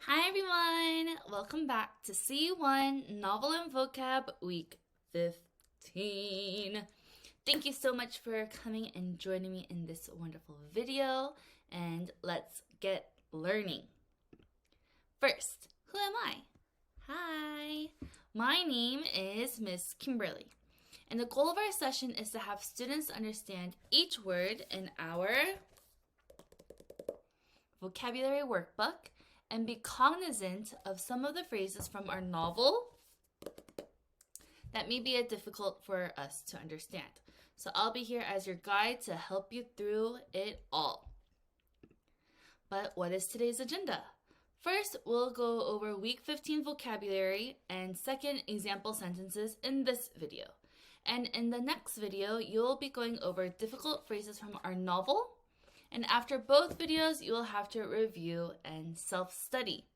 Hi everyone! Welcome back to C1 Novel and Vocab Week 15. Thank you so much for coming and joining me in this wonderful video, and let's get learning. First, who am I? Hi! My name is Miss Kimberly, and the goal of our session is to have students understand each word in our vocabulary workbook and be cognizant of some of the phrases from our novel that may be difficult for us to understand. So I'll be here as your guide to help you through it all. But what is today's agenda? First, we'll go over week 15 vocabulary and second, example sentences in this video. And in the next video, you'll be going over difficult phrases from our novel. And after both videos, you will have to review and self-study.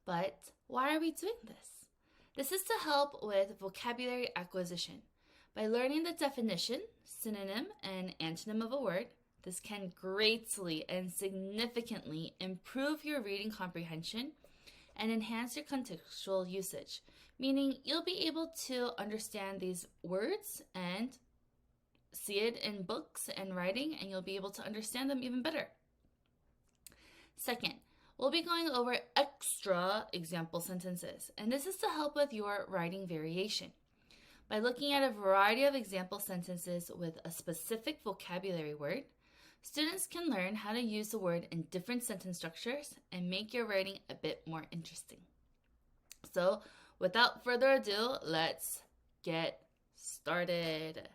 But why are we doing this? This is to help with vocabulary acquisition. By learning the definition, synonym, and antonym of a word, this can greatly and significantly improve your reading comprehension and enhance your contextual usage, meaning you'll be able to understand these words and see it in books and writing, and you'll be able to understand them even better. Second, we'll be going over extra example sentences, and this is to help with your writing variation. By looking at a variety of example sentences with a specific vocabulary word, students can learn how to use the word in different sentence structures and make your writing a bit more interesting. So, without further ado, let's get started.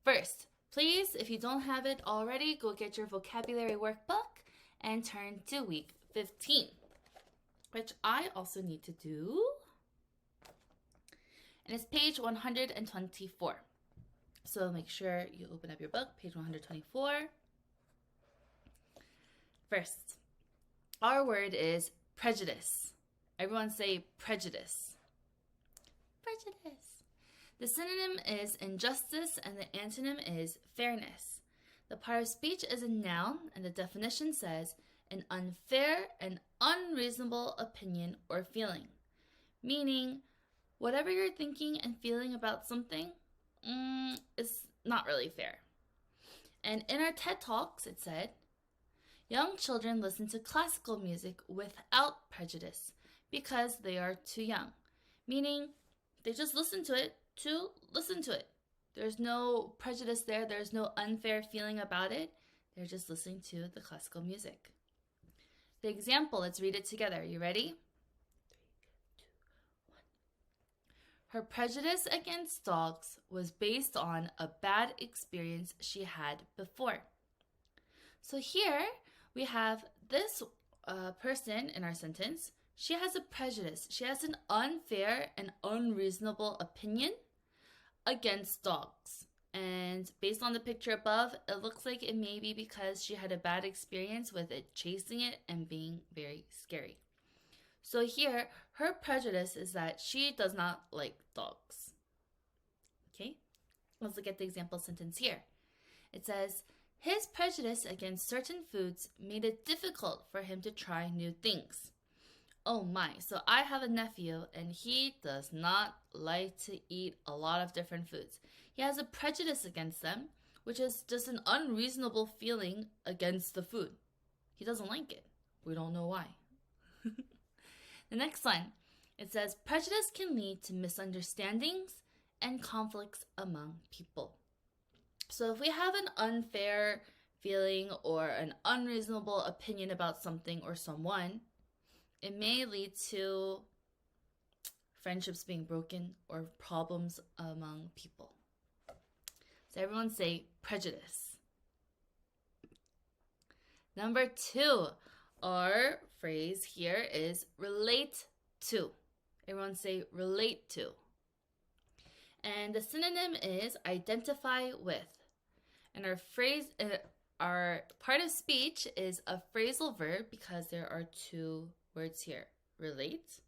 First, please, if you don't have it already, go get your vocabulary workbook and turn to week 15, which I also need to do. And it's page 124. So make sure you open up your book, page 124. First, our word is prejudice. Everyone say prejudice. Prejudice. The synonym is injustice and the antonym is fairness. The part of speech is a noun and the definition says an unfair and unreasonable opinion or feeling, meaning whatever you're thinking and feeling about something is not really fair. And in our TED Talks, it said, young children listen to classical music without prejudice because they are too young, meaning they just listen to it to listen to it. There's no prejudice there. There's no unfair feeling about it. They're just listening to the classical music. The example, let's read it together. You ready? 3, 2, 1. Her prejudice against dogs was based on a bad experience she had before. So here we have this person in our sentence. She has a prejudice. She has an unfair and unreasonable opinion against dogs. And based on the picture above, it looks like it may be because she had a bad experience with it chasing it and being very scary. So here, her prejudice is that she does not like dogs. Okay, let's look at the example sentence here. It says, his prejudice against certain foods made it difficult for him to try new things. Oh my, so I have a nephew and he does not like to eat a lot of different foods. He has a prejudice against them, which is just an unreasonable feeling against the food. He doesn't like it. We don't know why. The next line, it says, prejudice can lead to misunderstandings and conflicts among people. So if we have an unfair feeling or an unreasonable opinion about something or someone, it may lead to friendships being broken or problems among people. So everyone say prejudice. Number 2, our phrase here is relate to. Everyone say relate to. And the synonym is identify with. And our phrase, our part of speech is a phrasal verb because there are 2 words here, relate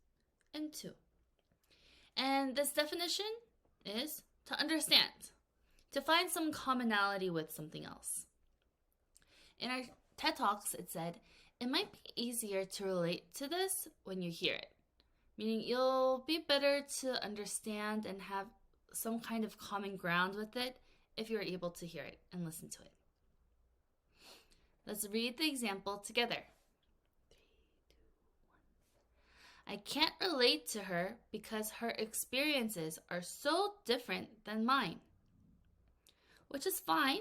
and to. And this definition is to understand, to find some commonality with something else. In our TED Talks, it said, it might be easier to relate to this when you hear it, meaning you'll be better to understand and have some kind of common ground with it if you're able to hear it and listen to it. Let's read the example together. 3, 2, 1. I can't relate to her because her experiences are so different than mine. Which is fine,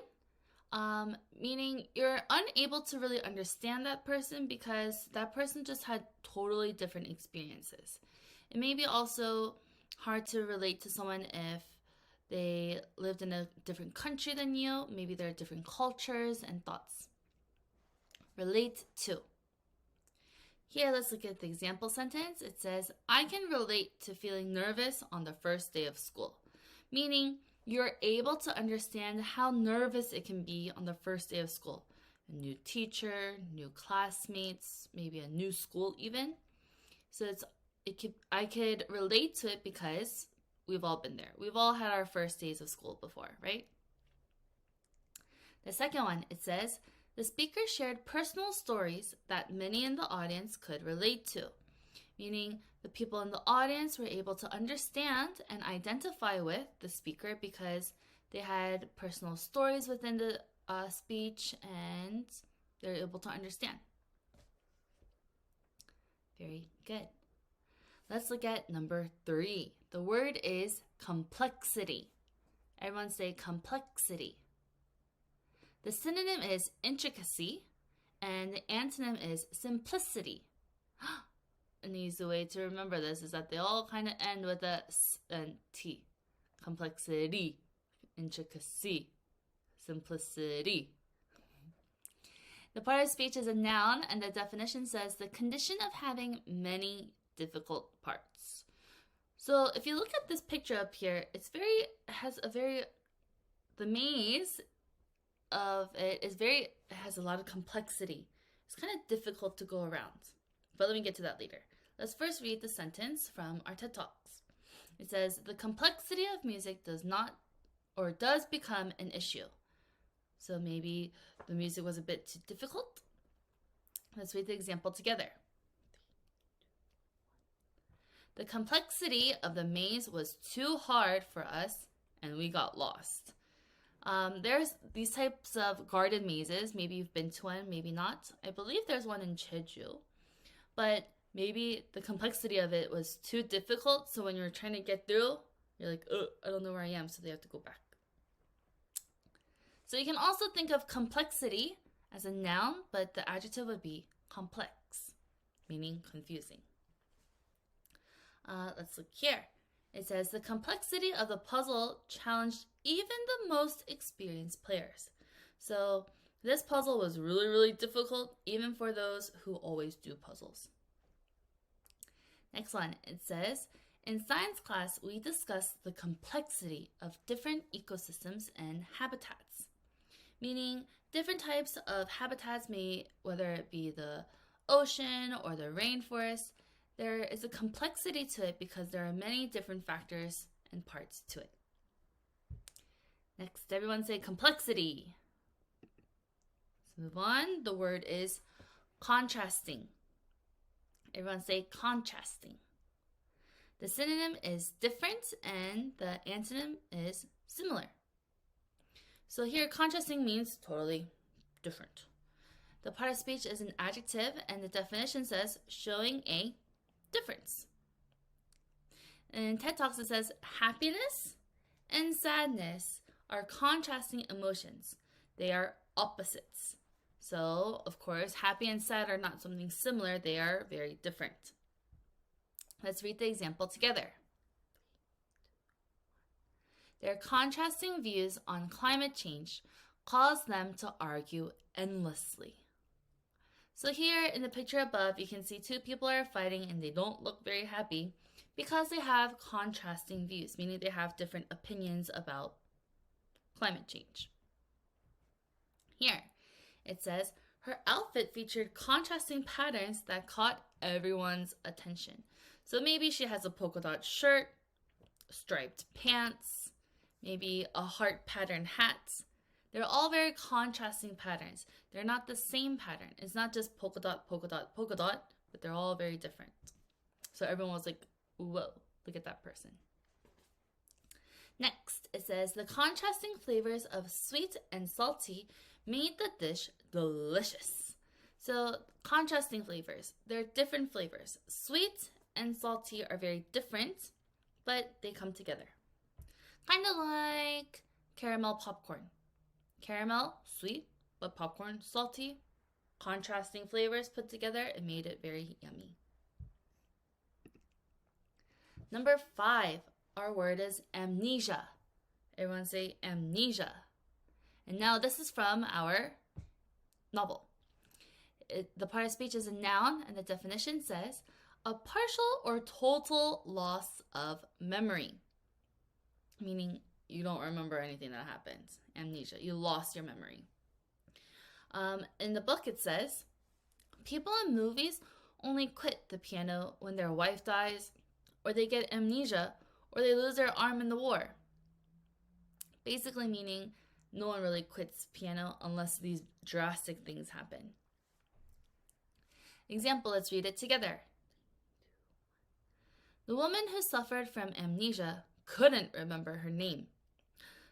meaning you're unable to really understand that person because that person just had totally different experiences. It may be also hard to relate to someone if they lived in a different country than you. Maybe there are different cultures and thoughts. Relate to. Here, let's look at the example sentence. It says, I can relate to feeling nervous on the first day of school, meaning you're able to understand how nervous it can be on the first day of school. A new teacher, new classmates, maybe a new school even. So I could relate to it because we've all been there. We've all had our first days of school before, right? The second one, it says, the speaker shared personal stories that many in the audience could relate to, meaning the people in the audience were able to understand and identify with the speaker because they had personal stories within the speech and they're able to understand. Very good. Let's look at number 3. The word is complexity. Everyone say complexity. The synonym is intricacy and the antonym is simplicity. An easy way to remember this is that they all kind of end with a S and T. Complexity, intricacy, simplicity. The part of speech is a noun, and the definition says the condition of having many difficult parts. So if you look at this picture up here, the maze of it has a lot of complexity. It's kind of difficult to go around. But let me get to that later. Let's first read the sentence from our TED Talks. It says, the complexity of music does become an issue. So maybe the music was a bit too difficult. Let's read the example together. The complexity of the maze was too hard for us and we got lost. There's these types of garden mazes. Maybe you've been to one, maybe not. I believe there's one in Jeju. But maybe the complexity of it was too difficult, so when you're trying to get through, you're like, I don't know where I am, so they have to go back. So you can also think of complexity as a noun, but the adjective would be complex, meaning confusing. Let's look here. It says, the complexity of the puzzle challenged even the most experienced players. So this puzzle was really, really difficult, even for those who always do puzzles. Next one, it says, in science class, we discussed the complexity of different ecosystems and habitats, meaning different types of habitats, whether it be the ocean or the rainforest, there is a complexity to it because there are many different factors and parts to it. Next, everyone say complexity. Let's move on. The word is contrasting. Everyone say contrasting. The synonym is different and the antonym is similar. So here, contrasting means totally different. The part of speech is an adjective and the definition says showing a difference. In TED Talks, it says happiness and sadness are contrasting emotions. They are opposites. So, of course, happy and sad are not something similar. They are very different. Let's read the example together. Their contrasting views on climate change cause them to argue endlessly. So here in the picture above, you can see two people are fighting and they don't look very happy because they have contrasting views, meaning they have different opinions about climate change. Here, it says, her outfit featured contrasting patterns that caught everyone's attention. So maybe she has a polka dot shirt, striped pants, maybe a heart pattern hat. They're all very contrasting patterns. They're not the same pattern. It's not just polka dot, polka dot, polka dot, but they're all very different. So everyone was like, whoa, look at that person. Next, it says, the contrasting flavors of sweet and salty made the dish delicious. So contrasting flavors, they're different flavors. Sweet and salty are very different, but they come together. Kind of like caramel popcorn. Caramel, sweet, but popcorn, salty. Contrasting flavors put together, it made it very yummy. Number 5, our word is amnesia. Everyone say amnesia. And now this is from our novel. The part of speech is a noun, and the definition says, a partial or total loss of memory. Meaning you don't remember anything that happened. Amnesia. You lost your memory. In the book it says, people in movies only quit the piano when their wife dies, or they get amnesia, or they lose their arm in the war. Basically meaning no one really quits piano unless these drastic things happen. Example, let's read it together. The woman who suffered from amnesia couldn't remember her name.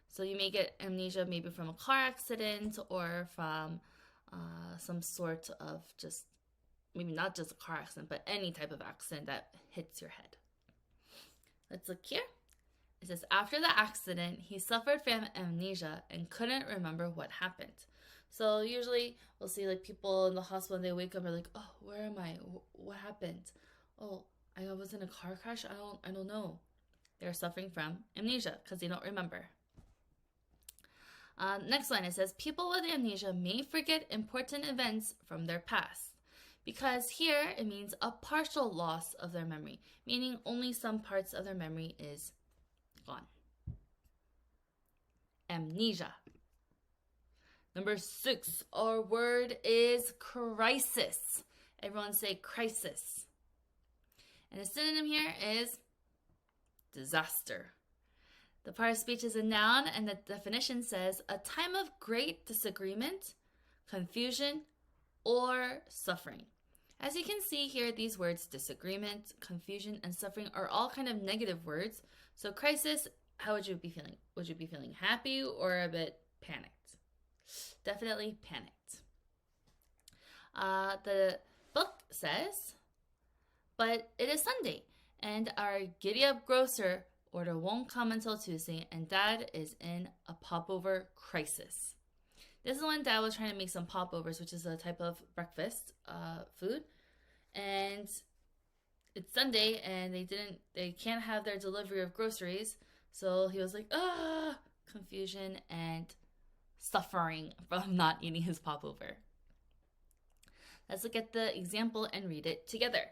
So you may get amnesia maybe from a car accident or from some sort of just, maybe not just a car accident, but any type of accident that hits your head. Let's look here. It says, after the accident, he suffered from amnesia and couldn't remember what happened. So usually we'll see like people in the hospital and they wake up and are like, oh, where am I? What happened? Oh, I was in a car crash? I don't know. They're suffering from amnesia because they don't remember. Next line, it says, people with amnesia may forget important events from their past. Because here it means a partial loss of their memory, meaning only some parts of their memory is gone. Amnesia. Number 6, our word is crisis. Everyone say crisis. And the synonym here is disaster. The part of speech is a noun, and the definition says a time of great disagreement, confusion, or suffering. As you can see here, these words, disagreement, confusion, and suffering, are all kind of negative words. So crisis, how would you be feeling? Would you be feeling happy or a bit panicked? Definitely panicked. The book says, but it is Sunday, and our giddy-up grocer order won't come until Tuesday, and Dad is in a popover crisis. This is when Dad was trying to make some popovers, which is a type of breakfast food, and it's Sunday, and they can't have their delivery of groceries, so he was like, confusion and suffering from not eating his popover. Let's look at the example and read it together.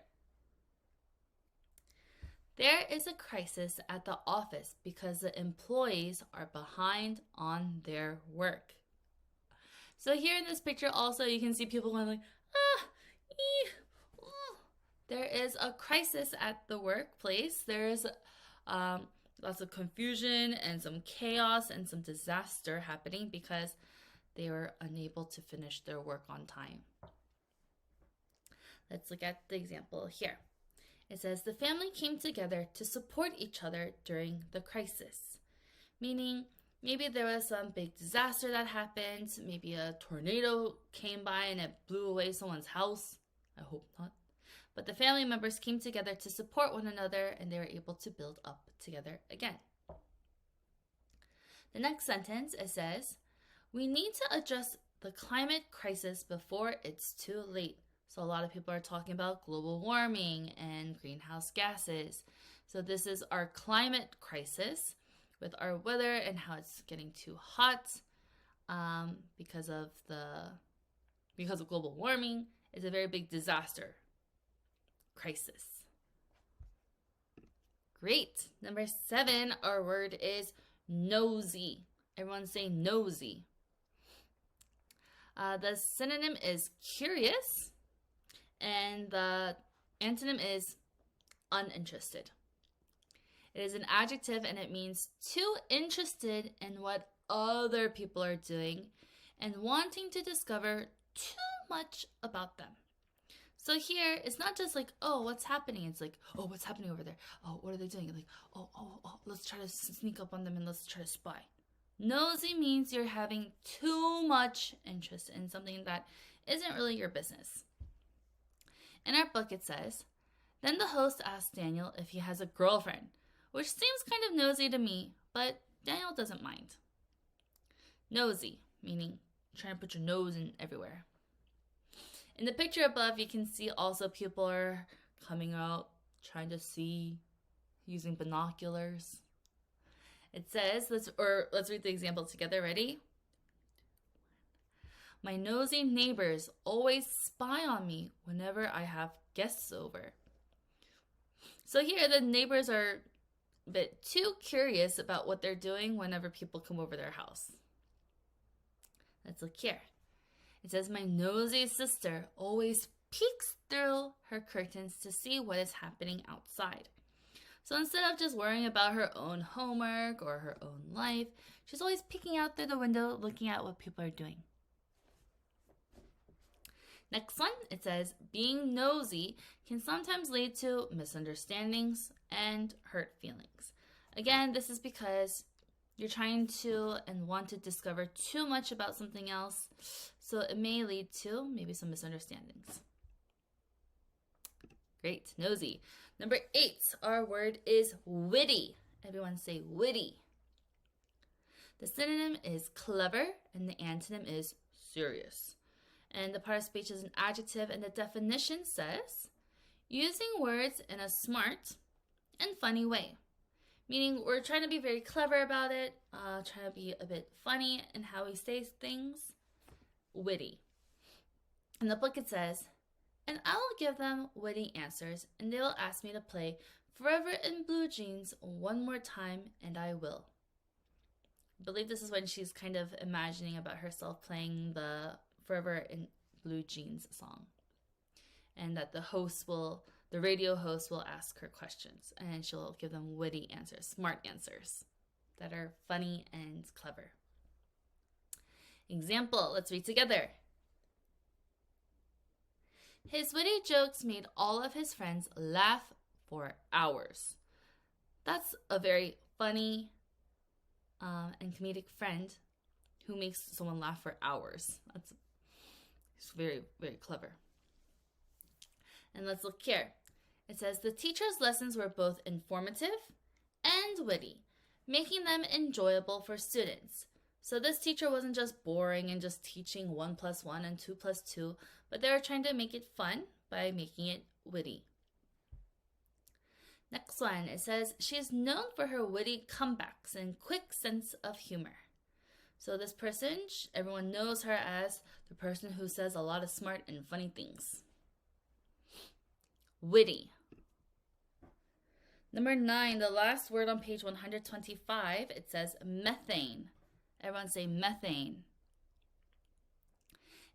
There is a crisis at the office because the employees are behind on their work. So here in this picture also you can see people going like, There is a crisis at the workplace. There is lots of confusion and some chaos and some disaster happening because they were unable to finish their work on time. Let's look at the example here. It says, the family came together to support each other during the crisis. Meaning, maybe there was some big disaster that happened. Maybe a tornado came by and it blew away someone's house. I hope not. But the family members came together to support one another and they were able to build up together again. The next sentence, it says, we need to address the climate crisis before it's too late. So a lot of people are talking about global warming and greenhouse gases. So this is our climate crisis with our weather and how it's getting too hot because of global warming. It's a very big disaster crisis. Great. Number 7, our word is nosy. Everyone say nosy. The synonym is curious. And the antonym is uninterested. It is an adjective and it means too interested in what other people are doing and wanting to discover too much about them. So here, it's not just like, oh, what's happening? It's like, oh, what's happening over there? Oh, what are they doing? Like, oh, let's try to sneak up on them and let's try to spy. Nosy means you're having too much interest in something that isn't really your business. In our book, it says, then the host asked Daniel if he has a girlfriend, which seems kind of nosy to me, but Daniel doesn't mind. Nosy, meaning trying to put your nose in everywhere. In the picture above, you can see also people are coming out, trying to see, using binoculars. It says, let's read the example together. Ready? My nosy neighbors always spy on me whenever I have guests over. So here, the neighbors are a bit too curious about what they're doing whenever people come over their house. Let's look here. It says, my nosy sister always peeks through her curtains to see what is happening outside. So instead of just worrying about her own homework or her own life, she's always peeking out through the window looking at what people are doing. Next one, it says, being nosy can sometimes lead to misunderstandings and hurt feelings. Again, this is because you're trying to and want to discover too much about something else, so it may lead to maybe some misunderstandings. Great, nosy. Number 8, our word is witty. Everyone say witty. The synonym is clever and the antonym is serious. And the part of speech is an adjective, and the definition says, using words in a smart and funny way. Meaning we're trying to be very clever about it, trying to be a bit funny in how we say things. Witty. In the book it says, and I will give them witty answers, and they will ask me to play Forever in Blue Jeans one more time, and I will. I believe this is when she's kind of imagining about herself playing the Forever in Blue Jeans song. And that the radio host will ask her questions, and she'll give them witty answers, smart answers that are funny and clever. Example, let's read together. His witty jokes made all of his friends laugh for hours. That's a very funny and comedic friend who makes someone laugh for hours. It's very, very clever. And let's look here. It says, the teacher's lessons were both informative and witty, making them enjoyable for students. So this teacher wasn't just boring and just teaching 1 + 1 and 2 + 2, but they were trying to make it fun by making it witty. Next one, it says, she is known for her witty comebacks and quick sense of humor. So this person, everyone knows her as the person who says a lot of smart and funny things. Witty. Number 9, the last word on page 125, it says methane. Everyone say methane.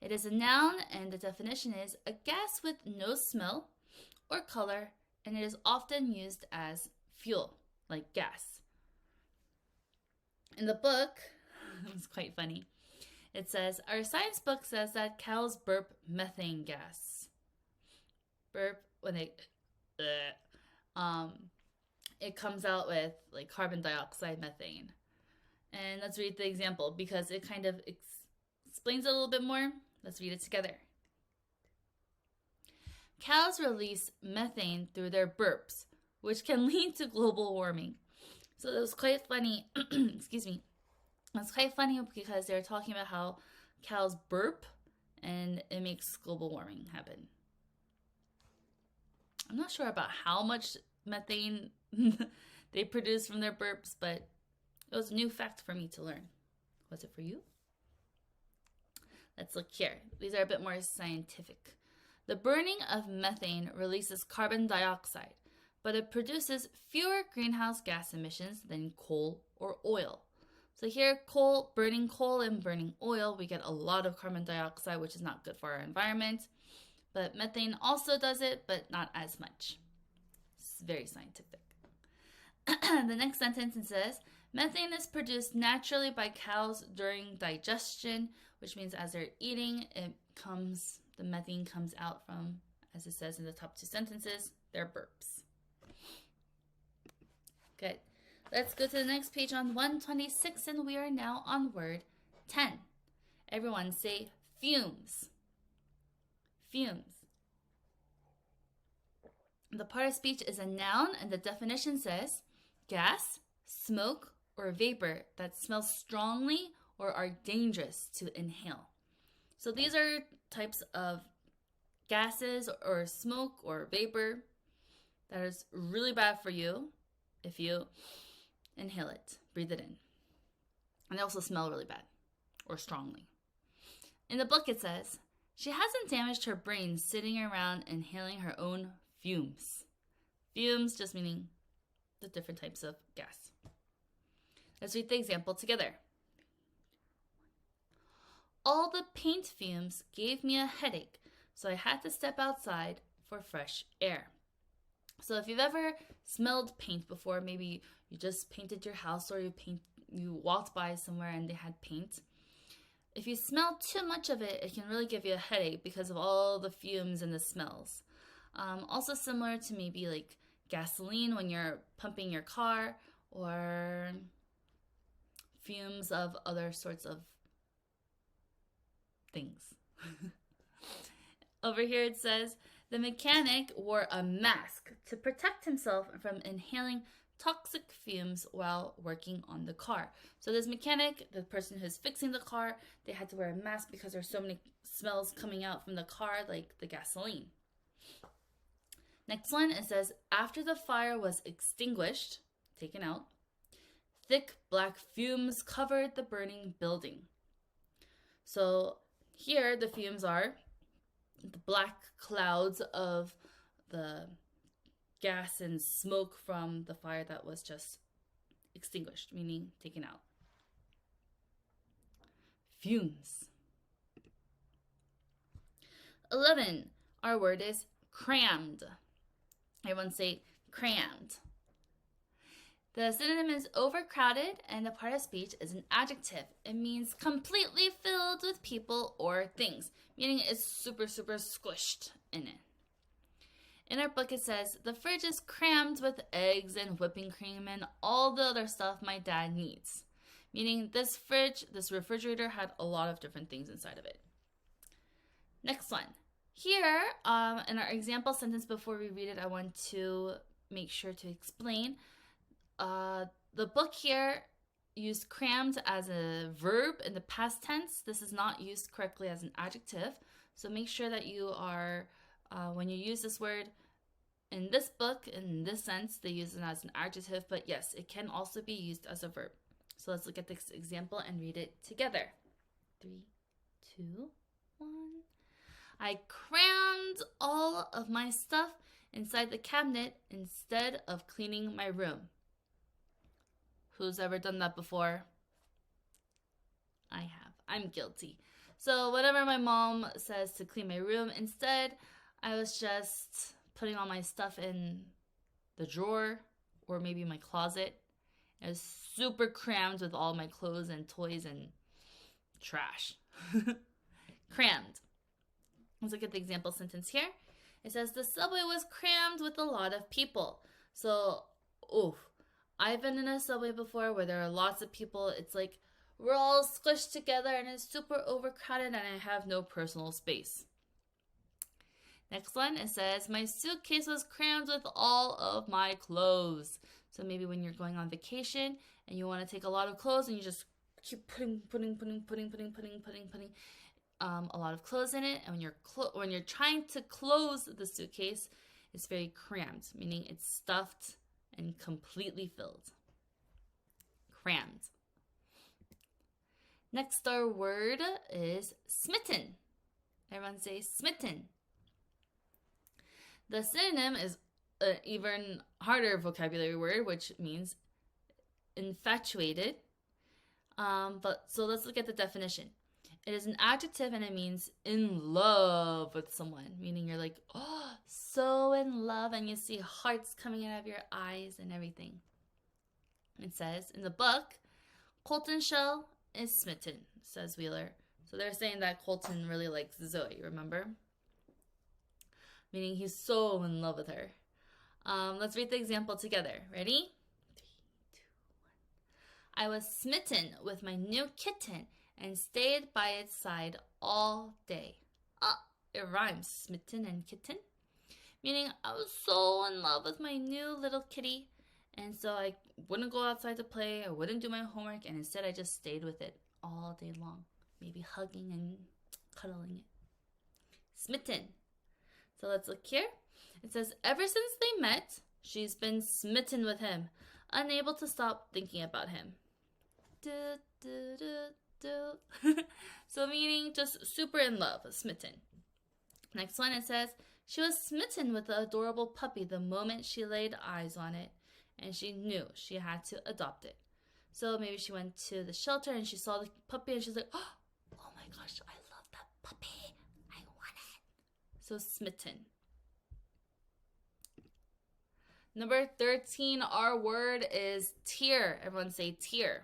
It is a noun, and the definition is a gas with no smell or color, and it is often used as fuel, like gas. In the book, it's quite funny. It says, our science book says that cows burp methane gas. Burp when they, it comes out with like carbon dioxide, methane. And let's read the example because it kind of explains it a little bit more. Let's read it together. Cows release methane through their burps, which can lead to global warming. So it was quite funny. Excuse me. It's quite funny because they're talking about how cows burp and it makes global warming happen. I'm not sure about how much methane they produce from their burps, but it was a new fact for me to learn. Was it for you? Let's look here. These are a bit more scientific. The burning of methane releases carbon dioxide, but it produces fewer greenhouse gas emissions than coal or oil. So here, burning coal and burning oil, we get a lot of carbon dioxide, which is not good for our environment. But methane also does it, but not as much. It's very scientific. The next sentence says, Methane is produced naturally by cows during digestion, which means as they're eating, the methane comes out from, as it says in the top two sentences, their burps. Good. Let's go to the next page on 126, and we are now on word 10. Everyone say fumes. Fumes. The part of speech is a noun, and the definition says gas, smoke, or vapor that smells strongly or are dangerous to inhale. So these are types of gases or smoke or vapor that is really bad for you if you inhale it, breathe it in. And they also smell really bad or strongly. In the book it says, she hasn't damaged her brain sitting around inhaling her own fumes. Fumes just meaning the different types of gas. Let's read the example together. All the paint fumes gave me a headache, so I had to step outside for fresh air. So if you've ever smelled paint before, maybe you just painted your house or you walked by somewhere and they had paint. If you smell too much of it, it can really give you a headache because of all the fumes and the smells. Also similar to maybe like gasoline when you're pumping your car, or fumes of other sorts of things. Over here it says, the mechanic wore a mask to protect himself from inhaling toxic fumes while working on the car. So this mechanic, the person who's fixing the car, they had to wear a mask because there's so many smells coming out from the car, like the gasoline. Next one, it says, after the fire was extinguished, taken out, thick black fumes covered the burning building. So here the fumes are the black clouds of the gas and smoke from the fire that was just extinguished, meaning taken out. Fumes. 11. Our word is crammed. Everyone say crammed. The synonym is overcrowded, and the part of speech is an adjective. It means completely filled with people or things, meaning it's super squished in it. In our book it says, the fridge is crammed with eggs and whipping cream and all the other stuff my dad needs. Meaning this refrigerator had a lot of different things inside of it. Next one. Here, in our example sentence before we read it, I want to make sure to explain. The book here used crammed as a verb in the past tense. This is not used correctly as an adjective. So make sure that you are, when you use this word in this book, in this sense, they use it as an adjective. But yes, it can also be used as a verb. So let's look at this example and read it together. 3, 2, 1. I crammed all of my stuff inside the cabinet instead of cleaning my room. Who's ever done that before? I have. I'm guilty. So whenever my mom says to clean my room, instead I was just putting all my stuff in the drawer or maybe my closet. It was super crammed with all my clothes and toys and trash. Crammed. Let's look at the example sentence here. It says, the subway was crammed with a lot of people. So, I've been in a subway before where there are lots of people. It's like we're all squished together and it's super overcrowded and I have no personal space. Next one, it says, my suitcase was crammed with all of my clothes. So maybe when you're going on vacation and you want to take a lot of clothes and you just keep putting a lot of clothes in it, and when you're trying to close the suitcase, it's very crammed, meaning it's stuffed and completely filled. Crammed. Next, our word is smitten. Everyone say smitten. The synonym is an even harder vocabulary word, which means infatuated. So let's look at the definition. It is an adjective and it means in love with someone, meaning you're like, so in love, and you see hearts coming out of your eyes and everything. It says in the book, Colton Shell is smitten, says Wheeler. So they're saying that Colton really likes Zoe, remember? Meaning he's so in love with her. Let's read the example together. Ready? 3, 2, 1. I was smitten with my new kitten and stayed by its side all day. It rhymes, smitten and kitten. Meaning I was so in love with my new little kitty, and so I wouldn't go outside to play, I wouldn't do my homework, and instead I just stayed with it all day long. Maybe hugging and cuddling it. Smitten. So let's look here. It says, ever since they met, she's been smitten with him, unable to stop thinking about him. So meaning just super in love, smitten. Next one, it says, she was smitten with the adorable puppy the moment she laid eyes on it, and she knew she had to adopt it. So maybe she went to the shelter and she saw the puppy and she's like, oh my gosh, I love that puppy. I want it. So smitten. Number 13, our word is tier. Everyone say tier.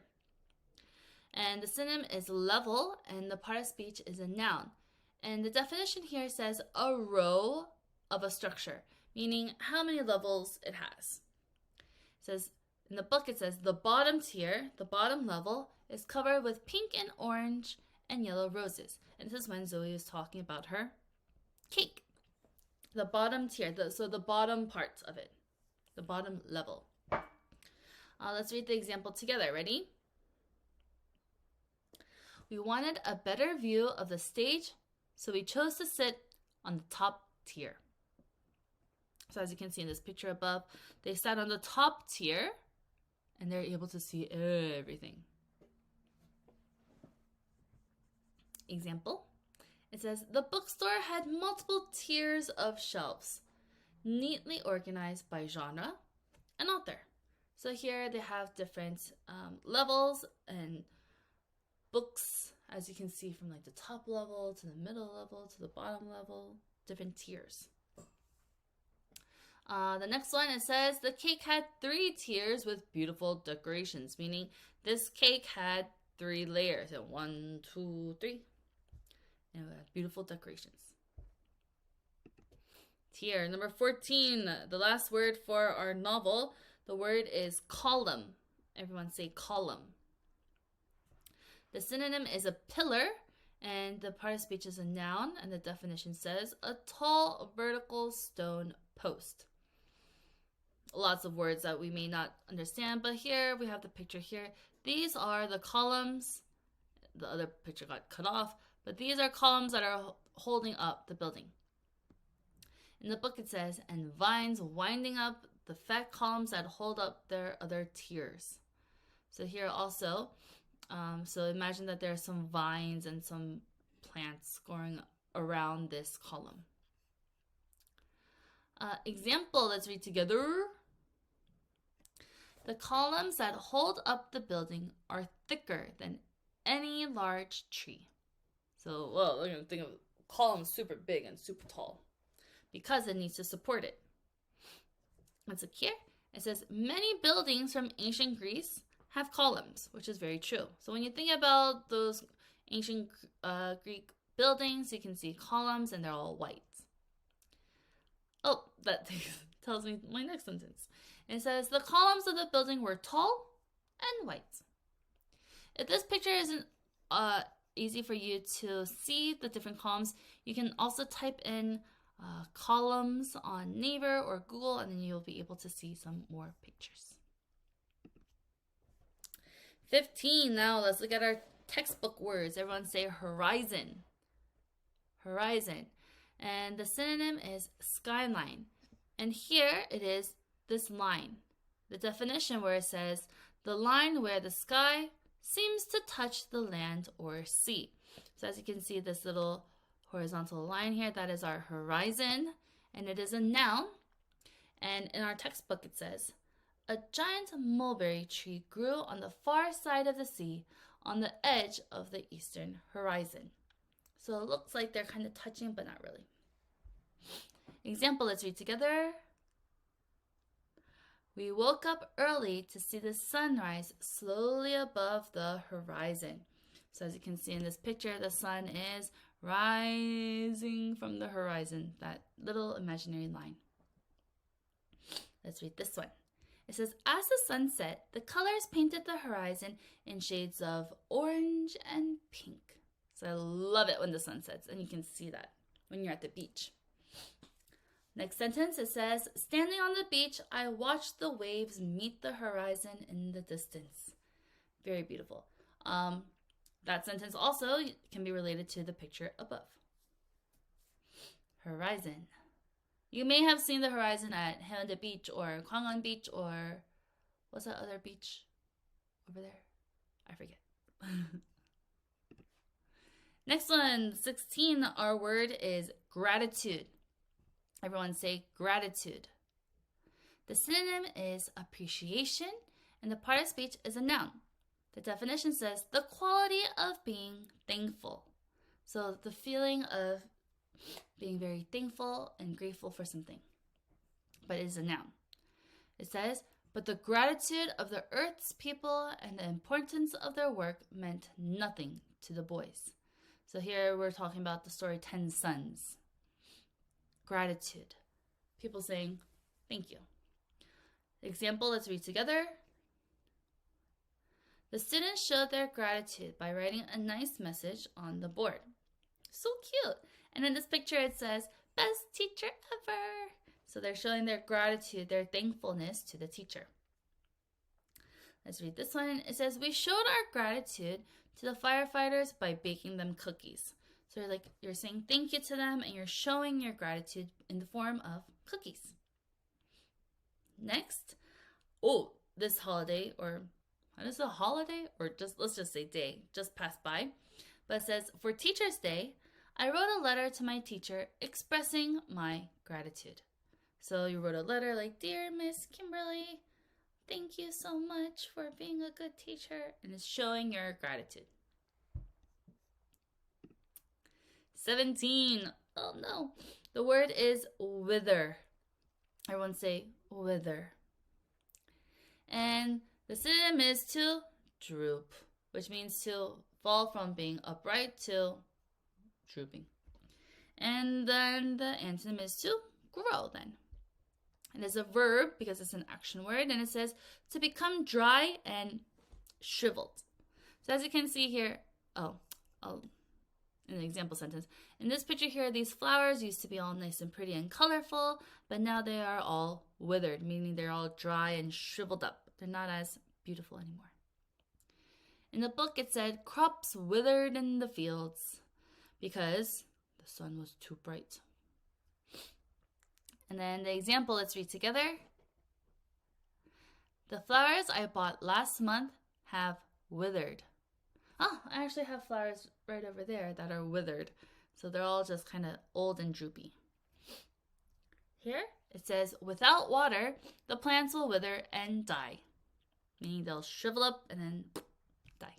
And the synonym is level, and the part of speech is a noun. And the definition here says a row of a structure, meaning how many levels it has. It says, in the book it says, the bottom tier, the bottom level, is covered with pink and orange and yellow roses. And this is when Zoe was talking about her cake. The bottom tier, so the bottom parts of it. The bottom level. Let's read the example together. Ready? We wanted a better view of the stage, so we chose to sit on the top tier. So as you can see in this picture above, they sat on the top tier and they're able to see everything. Example. It says, the bookstore had multiple tiers of shelves, neatly organized by genre and author. So here they have different levels and books, as you can see, from like the top level to the middle level to the bottom level, different tiers. The next one, it says the cake had 3 tiers with beautiful decorations, meaning this cake had 3 layers, and 1, 2, 3, and it had beautiful decorations. Tier. Number 14, the last word for our novel, the word is column. Everyone say column. The synonym is a pillar, and the part of speech is a noun, and the definition says a tall vertical stone post. Lots of words that we may not understand, but here we have the picture here. These are the columns. The other picture got cut off, but these are columns that are holding up the building. In the book it says, and vines winding up the fat columns that hold up their other tiers. So here also, so imagine that there are some vines and some plants going around this column. Example, let's read together. The columns that hold up the building are thicker than any large tree. So, well, we're going to think of columns super big and super tall because it needs to support it. Let's look here. It says, many buildings from ancient Greece have columns, which is very true. So when you think about those ancient Greek buildings, you can see columns and they're all white. Oh, that tells me my next sentence. It says, the columns of the building were tall and white. If this picture isn't easy for you to see the different columns, you can also type in columns on Naver or Google, and then you'll be able to see some more pictures. 15, now let's look at our textbook words. Everyone say horizon. Horizon. And the synonym is skyline. And here it is this line. The definition where it says, the line where the sky seems to touch the land or sea. So as you can see, this little horizontal line here, that is our horizon, and it is a noun. And in our textbook it says, a giant mulberry tree grew on the far side of the sea on the edge of the eastern horizon. So it looks like they're kind of touching, but not really. Example, let's read together. We woke up early to see the sunrise slowly above the horizon. So as you can see in this picture, the sun is rising from the horizon, that little imaginary line. Let's read this one. It says, as the sun set, the colors painted the horizon in shades of orange and pink. So I love it when the sun sets, and you can see that when you're at the beach. Next sentence, it says, standing on the beach, I watched the waves meet the horizon in the distance. Very beautiful. That sentence also can be related to the picture above. Horizon. You may have seen the horizon at Haeundae Beach or Gwanghwan Beach or what's that other beach over there? I forget. Next one, 16, our word is gratitude. Everyone say gratitude. The synonym is appreciation, and the part of speech is a noun. The definition says the quality of being thankful. So the feeling of being very thankful and grateful for something. But it is a noun. It says, but the gratitude of the earth's people and the importance of their work meant nothing to the boys. So here we're talking about the story 10 Sons. Gratitude. People saying, thank you. Example, let's read together. The students showed their gratitude by writing a nice message on the board. So cute. And in this picture it says, best teacher ever. So they're showing their gratitude, their thankfulness to the teacher. Let's read this one. It says, we showed our gratitude to the firefighters by baking them cookies. So you're saying thank you to them and you're showing your gratitude in the form of cookies. Next, this holiday, or what is a holiday? Or let's just say day, just passed by. But it says, for Teacher's Day, I wrote a letter to my teacher expressing my gratitude. So you wrote a letter like, Dear Miss Kimberly, thank you so much for being a good teacher. And it's showing your gratitude. 17. Oh no. The word is wither. Everyone say wither. And the synonym is to droop, which means to fall from being upright to drooping. And then the antonym is to grow then. It is a verb because it's an action word, and it says to become dry and shriveled. So as you can see here, in the example sentence, in this picture here, these flowers used to be all nice and pretty and colorful, but now they are all withered, meaning they're all dry and shriveled up. They're not as beautiful anymore. In the book, it said, crops withered in the fields because the sun was too bright. And then the example, let's read together. The flowers I bought last month have withered. Oh, I actually have flowers right over there that are withered. So they're all just kind of old and droopy. Here it says, without water, the plants will wither and die. Meaning they'll shrivel up and then die.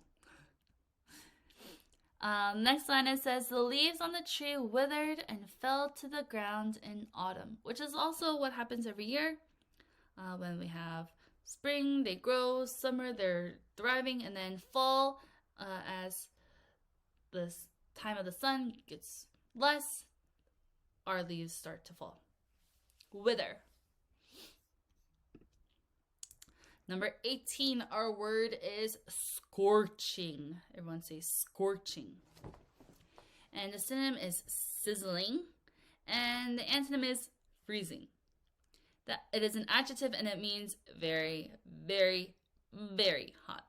Next line it says, the leaves on the tree withered and fell to the ground in autumn, which is also what happens every year. When we have spring, they grow, summer, they're thriving, and then fall, as the time of the sun gets less, our leaves start to fall. Wither. Number 18, our word is scorching. Everyone say scorching. And the synonym is sizzling, and the antonym is freezing. It is an adjective and it means very, very, very hot.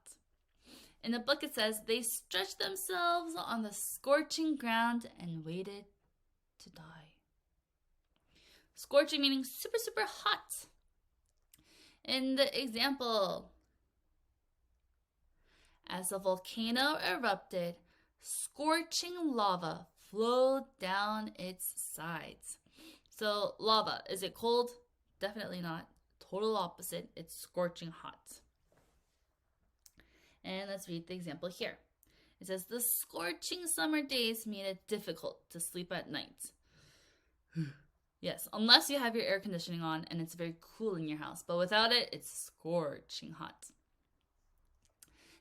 In the book it says, they stretched themselves on the scorching ground and waited to die. Scorching meaning super, super hot. In the example, as the volcano erupted, scorching lava flowed down its sides. So lava, is it cold? Definitely not. Total opposite. It's scorching hot. And let's read the example here. It says, the scorching summer days made it difficult to sleep at night. Yes, unless you have your air conditioning on and it's very cool in your house. But without it, it's scorching hot.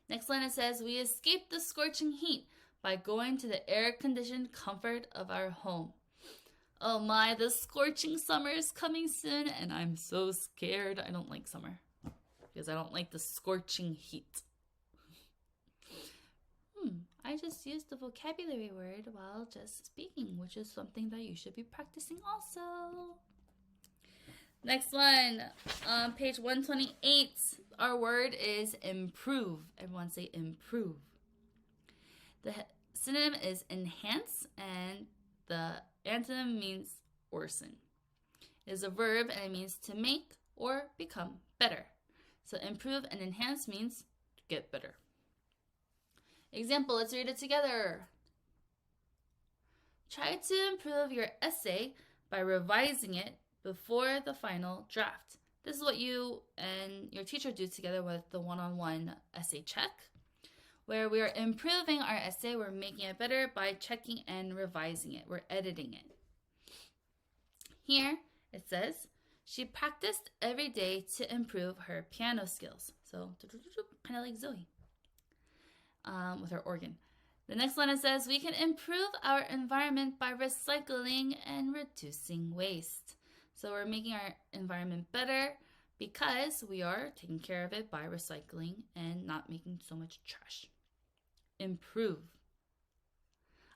Next line, it says, we escape the scorching heat by going to the air-conditioned comfort of our home. Oh my, the scorching summer is coming soon, and I'm so scared. I don't like summer because I don't like the scorching heat. I just used the vocabulary word while just speaking, which is something that you should be practicing also. Next one, on page 128, our word is improve. Everyone say improve. The synonym is enhance, and the antonym means worsen. It is a verb, and it means to make or become better. So improve and enhance means get better. Example, let's read it together. Try to improve your essay by revising it before the final draft. This is what you and your teacher do together with the one-on-one essay check, where we are improving our essay. We're making it better by checking and revising it. We're editing it. Here it says, she practiced every day to improve her piano skills. So, kind of like Zoe. With her organ. The next line, it says, we can improve our environment by recycling and reducing waste. So we're making our environment better because we are taking care of it by recycling and not making so much trash. Improve.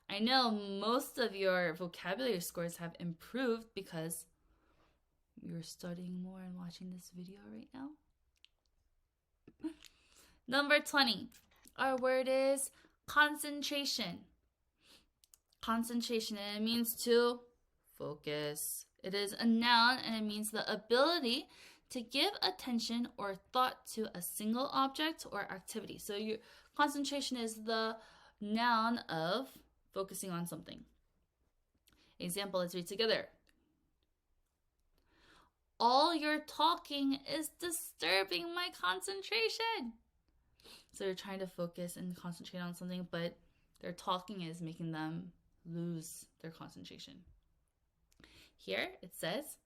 I know most of your vocabulary scores have improved because you're studying more and watching this video right now. Number 20. Our word is concentration. Concentration, and it means to focus. It is a noun, and it means the ability to give attention or thought to a single object or activity. So your concentration is the noun of focusing on something. Example, let's read together. All your talking is disturbing my concentration. So they're trying to focus and concentrate on something, but their talking is making them lose their concentration. Here it says,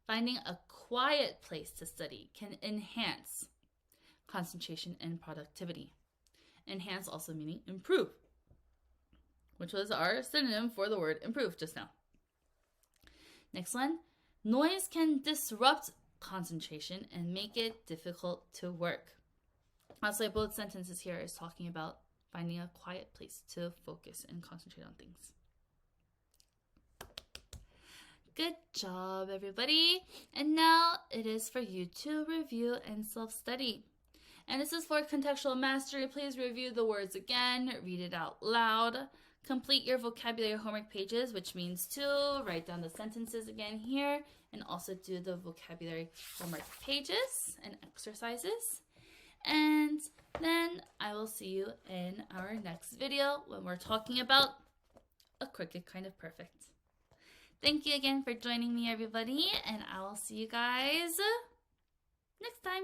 finding a quiet place to study can enhance concentration and productivity. Enhance also meaning improve, which was our synonym for the word improve just now. Next one, noise can disrupt concentration and make it difficult to work. Also, both sentences here is talking about finding a quiet place to focus and concentrate on things. Good job, everybody. And now it is for you to review and self-study. And this is for contextual mastery. Please review the words again, read it out loud, complete your vocabulary homework pages, which means to write down the sentences again here, and also do the vocabulary homework pages and exercises. And then I will see you in our next video when we're talking about a crooked kind of perfect. Thank you again for joining me, everybody, and I will see you guys next time.